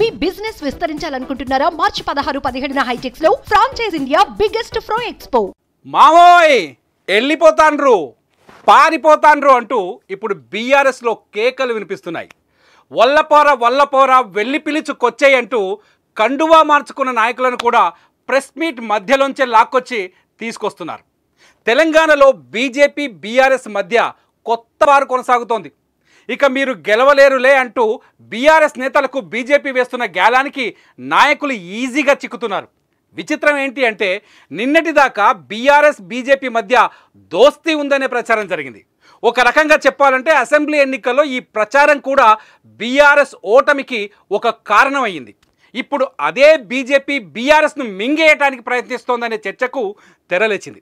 మీ business విస్తరించాలనుకుంటున్నారా? మార్చి 16-17న హైటెక్స్ లో franchise India biggest ఫ్రో expo. మావోయ్ వెళ్ళిపోతాండ్రు పారిపోతాండ్రు అంటూ ఇప్పుడు బీఆర్ఎస్ లో కేకలు వినిపిస్తున్నాయి. వల్లపోరా వెళ్ళి పిలుచుకొచ్చేయి అంటూ కండువా మార్చుకున్న నాయకులను కూడా ప్రెస్ మీట్ మధ్యలోంచే లాక్కొచ్చి తీసుకొస్తున్నారు. తెలంగాణలో బీజేపీ బీఆర్ఎస్ మధ్య కొత్త వారు కొనసాగుతోంది. ఇక మీరు గెలవలేరులే అంటూ బీఆర్ఎస్ నేతలకు బీజేపీ వేస్తున్న గ్యాలానికి నాయకులు ఈజీగా చిక్కుతున్నారు. విచిత్రం ఏంటి అంటే నిన్నటిదాకా బీఆర్ఎస్ బీజేపీ మధ్య దోస్తీ ఉందనే ప్రచారం జరిగింది. ఒక రకంగా చెప్పాలంటే అసెంబ్లీ ఎన్నికల్లో ఈ ప్రచారం కూడా బీఆర్ఎస్ ఓటమికి ఒక కారణమయ్యింది. ఇప్పుడు అదే బీజేపీ బీఆర్ఎస్ను మింగేయటానికి ప్రయత్నిస్తోందనే చర్చకు తెరలేచింది.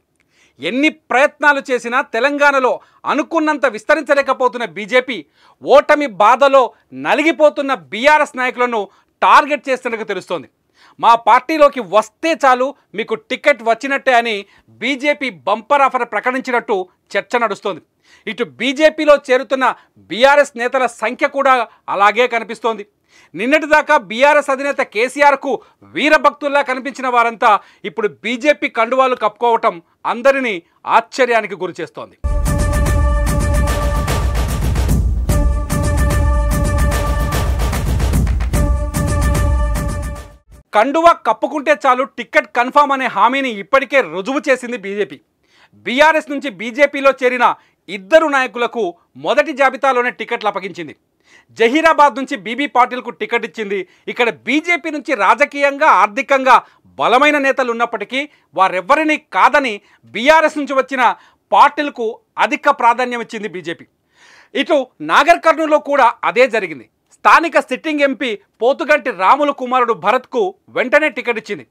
ఎన్ని ప్రయత్నాలు చేసినా తెలంగాణలో అనుకున్నంత విస్తరించలేకపోతున్న బీజేపీ ఓటమి బాధలో నలిగిపోతున్న బీఆర్ఎస్ నాయకులను టార్గెట్ చేస్తున్నట్టు తెలుస్తోంది. మా పార్టీలోకి వస్తే చాలు మీకు టికెట్ వచ్చినట్టే అని బీజేపీ బంపర్ ఆఫర్ ప్రకటించినట్టు చర్చ నడుస్తోంది. ఇటు బీజేపీలో చేరుతున్న బీఆర్ఎస్ నేతల సంఖ్య కూడా అలాగే కనిపిస్తోంది. నిన్నటిదాకా బీఆర్ఎస్ అధినేత కేసీఆర్కు వీరభక్తుల్లా కనిపించిన వారంతా ఇప్పుడు బీజేపీ కండువాలు కప్పుకోవటం అందరినీ ఆశ్చర్యానికి గురిచేస్తోంది. కండువా కప్పుకుంటే చాలు టికెట్ కన్ఫామ్ అనే హామీని ఇప్పటికే రుజువు చేసింది బీజేపీ. బీఆర్ఎస్ నుంచి బీజేపీలో చేరిన ఇద్దరు నాయకులకు మొదటి జాబితాలోనే టికెట్లు అప్పగించింది. జహీరాబాద్ నుంచి బీబీ పాటిల్కు టికెట్ ఇచ్చింది. ఇక్కడ బీజేపీ నుంచి రాజకీయంగా ఆర్థికంగా బలమైన నేతలు ఉన్నప్పటికీ వారెవ్వరినీ కాదని బీఆర్ఎస్ నుంచి వచ్చిన పాటిల్కు అధిక ప్రాధాన్యం ఇచ్చింది బీజేపీ. ఇటు నాగర్ కర్నూలులో కూడా అదే జరిగింది. స్థానిక సిట్టింగ్ ఎంపీ పోతుగంటి రాములు కుమారుడు భరత్కు వెంటనే టికెట్ ఇచ్చింది.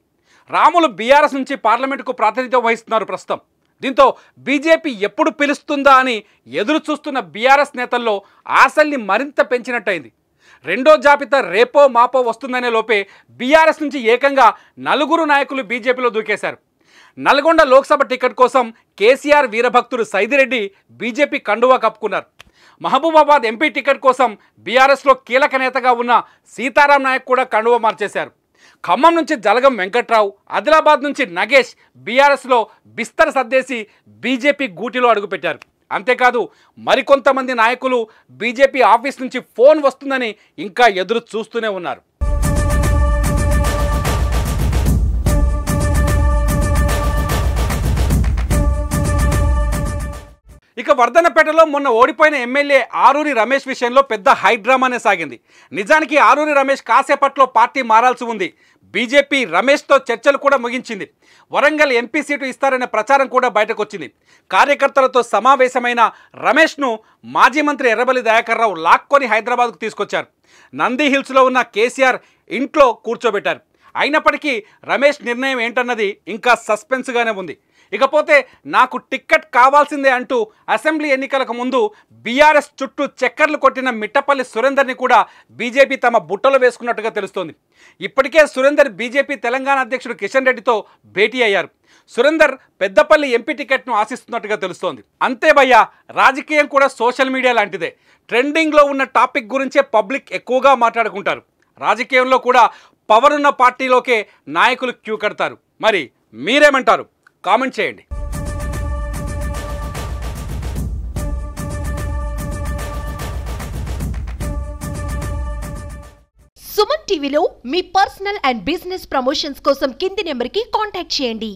రాములు బీఆర్ఎస్ నుంచి పార్లమెంటుకు ప్రాతినిధ్యం వహిస్తున్నారు ప్రస్తుతం. దీంతో బీజేపీ ఎప్పుడు పిలుస్తుందా అని ఎదురు చూస్తున్న బీఆర్ఎస్ నేతల్లో ఆశల్ని మరింత పెంచినట్టయింది. రెండో జాబితా రేపో మాపో వస్తుందనే లోపే బీఆర్ఎస్ నుంచి ఏకంగా 4 నాయకులు బీజేపీలో దూకేశారు. నల్గొండ లోక్సభ టికెట్ కోసం కేసీఆర్ వీరభక్తుడు సైదిరెడ్డి బీజేపీ కండువా కప్పుకున్నారు. మహబూబాబాద్ ఎంపీ టికెట్ కోసం బీఆర్ఎస్లో కీలక నేతగా ఉన్న సీతారాం నాయక్ కూడా కండువా మార్చేశారు. ఖమ్మం నుంచి జలగం వెంకట్రావు, ఆదిలాబాద్ నుంచి నగేష్ బీఆర్ఎస్లో బిస్తర్ సర్దేసి బీజేపీ గూటిలో అడుగుపెట్టారు. అంతేకాదు మరికొంతమంది నాయకులు బీజేపీ ఆఫీస్ నుంచి ఫోన్ వస్తుందని ఇంకా ఎదురు చూస్తూనే ఉన్నారు. ఇక వర్ధన్నపేటలో మొన్న ఓడిపోయిన ఎమ్మెల్యే ఆరూరి రమేష్ విషయంలో పెద్ద హైడ్రామానే సాగింది. నిజానికి ఆరూరి రమేష్ కాసేపట్లో పార్టీ మారాల్సి ఉంది. బీజేపీ రమేష్తో చర్చలు కూడా ముగించింది. వరంగల్ ఎంపీ సీటు ఇస్తారనే ప్రచారం కూడా బయటకు వచ్చింది. కార్యకర్తలతో సమావేశమైన రమేష్ను మాజీ మంత్రి ఎర్రబెల్లి దయాకర్ రావు లాక్కొని హైదరాబాద్కు తీసుకొచ్చారు. నంది హిల్స్లో ఉన్న కేసీఆర్ ఇంట్లో కూర్చోబెట్టారు. అయినప్పటికీ రమేష్ నిర్ణయం ఏంటన్నది ఇంకా సస్పెన్స్గానే ఉంది. ఇకపోతే నాకు టిక్కెట్ కావాల్సిందే అంటూ అసెంబ్లీ ఎన్నికలకు ముందు బీఆర్ఎస్ చుట్టూ చక్కర్లు కొట్టిన మిట్టపల్లి సురేందర్ని కూడా బీజేపీ తమ బుట్టలో వేసుకున్నట్టుగా తెలుస్తోంది. ఇప్పటికే సురేందర్ బీజేపీ తెలంగాణ అధ్యక్షుడు కిషన్ రెడ్డితో భేటీ అయ్యారు. సురేందర్ పెద్దపల్లి ఎంపీ టికెట్ను ఆశిస్తున్నట్టుగా తెలుస్తోంది. అంతే భయ్యా, రాజకీయం కూడా సోషల్ మీడియా లాంటిదే. ట్రెండింగ్లో ఉన్న టాపిక్ గురించే పబ్లిక్ ఎక్కువగా మాట్లాడుకుంటారు. రాజకీయంలో కూడా పవర్ ఉన్న పార్టీలోకే నాయకులు క్యూ కడతారు. మరి మీరేమంటారు? కామెంట్ చేయండి. సుమన్ టీవీలో మీ పర్సనల్ అండ్ బిజినెస్ ప్రమోషన్స్ కోసం కింది నెంబర్కి కాంటాక్ట్ చేయండి.